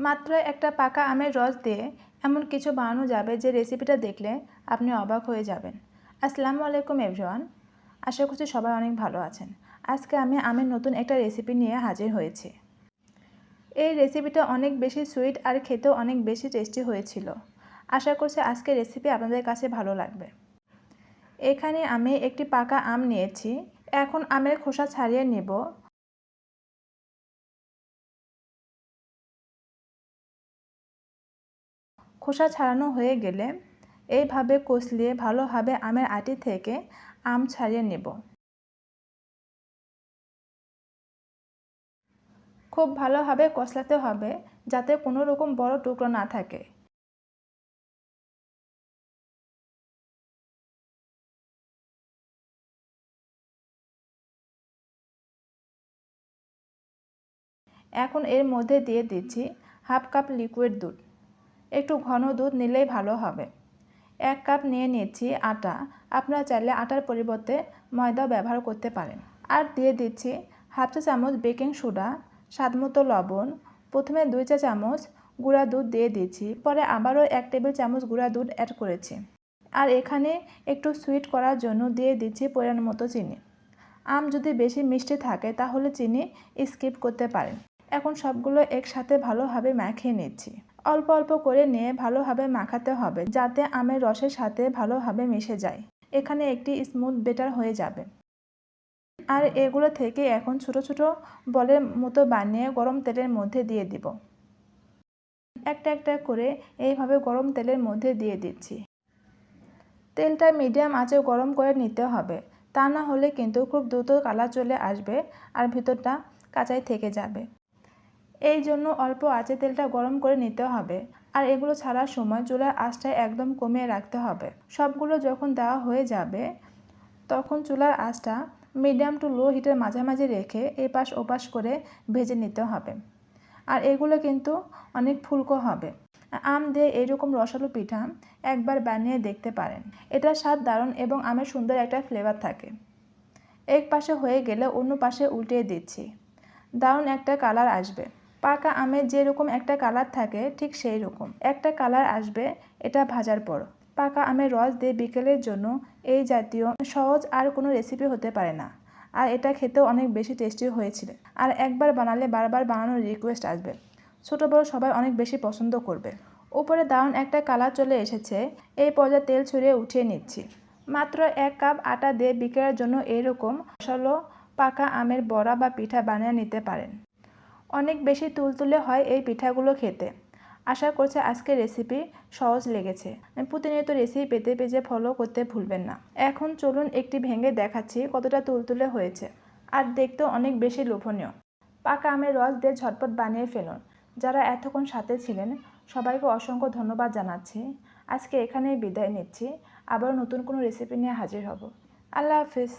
মাত্র একটা পাকা আমের রস দিয়ে এমন কিছু বানানো যাবে যে রেসিপিটা দেখলে আপনি অবাক হয়ে যাবেন। আসসালামু আলাইকুম এভরিওয়ান, আশা করছি সবাই অনেক ভালো আছেন। আজকে আমি আমের নতুন একটা রেসিপি নিয়ে হাজির হয়েছি। এই রেসিপিটা অনেক বেশি সুইট আর খেতেও অনেক বেশি টেস্টি হয়েছিল। আশা করছি আজকের রেসিপি আপনাদের কাছে ভালো লাগবে। এখানে আমি একটি পাকা আম নিয়েছি। এখন আমের খোসা ছাড়িয়ে নেব। খোসা ছাড়ানো হয়ে গেলে এইভাবে কষলিয়ে ভালোভাবে আমের আটি থেকে আম ছাড়িয়ে নেব। খুব ভালোভাবে কষলাতে হবে যাতে কোনো রকম বড় টুকরো না থাকে। এখন এর মধ্যে দিয়ে দিচ্ছি হাফ কাপ লিকুইড দুধ। একটু ঘন দুধ নিলেই ভালো হবে। 1 কাপ নিয়ে নিচ্ছি আটা। আপনারা চাইলে আটার পরিবর্তে ময়দাও ব্যবহার করতে পারেন। আর দিয়ে দিচ্ছি হাফ চা চামচ বেকিং সোডা, স্বাদমতো লবণ। প্রথমে 2 চা চামচ গুঁড়া দুধ দিয়ে দিচ্ছি, পরে আবারও 1 টেবিল চামচ গুঁড়া দুধ অ্যাড করেছি। আর এখানে একটু সুইট করার জন্য দিয়ে দিচ্ছি পরিমাণ মতো চিনি। আম যদি বেশি মিষ্টি থাকে তাহলে চিনি স্কিপ করতে পারেন। এখন সবগুলো একসাথে ভালোভাবে মাখিয়ে নিচ্ছি। অল্প অল্প করে নিয়ে ভালোভাবে মাখাতে হবে যাতে আমের রসের সাথে ভালোভাবে মিশে যায়। এখানে একটি স্মুথ ব্যাটার হয়ে যাবে। আর এগুলো থেকে এখন ছোট ছোট বলের মতো বানিয়ে গরম তেলের মধ্যে দিয়ে দিব। একটা একটা করে এইভাবে গরম তেলের মধ্যে দিয়ে দিচ্ছি। তেলটা মিডিয়াম আঁচে গরম করে নিতে হবে, তা না হলে কিন্তু খুব দ্রুত কালার চলে আসবে আর ভিতরটা কাঁচাই থেকে যাবে। এই জন্য অল্প আঁচে তেলটা গরম করে নিতে হবে। আর এগুলো ছাড়ার সময় চুলার আঁচটা একদম কমিয়ে রাখতে হবে। সবগুলো যখন দেওয়া হয়ে যাবে তখন চুলার আঁচটা মিডিয়াম টু লো হিটের মাঝামাঝি রেখে এপাশ ওপাশ করে ভেজে নিতে হবে। আর এগুলো কিন্তু অনেক ফুলকো হবে। আম দিয়ে এইরকম রসালো পিঠা একবার বানিয়ে দেখতে পারেন। এটার স্বাদ দারুণ এবং আমের সুন্দর একটা ফ্লেভার থাকে। এক পাশে হয়ে গেলে অন্য পাশে উল্টিয়ে দিচ্ছি। দারুণ একটা কালার আসবে। পাকা আমের যেরকম একটা কালার থাকে ঠিক সেই রকম একটা কালার আসবে এটা ভাজার পর। পাকা আমের রস দিয়ে বিকেলের জন্য এই জাতীয় সহজ আর কোনো রেসিপি হতে পারে না। আর এটা খেতেও অনেক বেশি টেস্টি হয়েছিল। আর একবার বানালে বারবার বানানোর রিকোয়েস্ট আসবে। ছোটো বড়ো সবাই অনেক বেশি পছন্দ করবে। উপরে দারুণ একটা কালার চলে এসেছে। এই পর্যায়ে তেল ছড়িয়ে উঠিয়ে নিচ্ছি। মাত্র 1 কাপ আটা দিয়ে বিকেলের জন্য এইরকম রসালো পাকা আমের বড়া বা পিঠা বানিয়ে নিতে পারেন। অনেক বেশি তুলতুলে হয় এই পিঠাগুলো খেতে। আশা করছি আজকের রেসিপি সহজ লেগেছে। প্রতিনিয়ত রেসিপি পেতে পেজে ফলো করতে ভুলবেন না। এখন চলুন একটি ভেঙে দেখাচ্ছি কতটা তুলতুলে হয়েছে আর দেখতেও অনেক বেশি লোভনীয়। পাকা আমের রস দিয়ে ঝটপট বানিয়ে ফেলুন। যারা এতক্ষণ সাথে ছিলেন সবাইকে অসংখ্য ধন্যবাদ জানাচ্ছি। আজকে এখানেই বিদায় নিচ্ছি। আবার নতুন কোনো রেসিপি নিয়ে হাজির হব। আল্লাহ হাফিজ।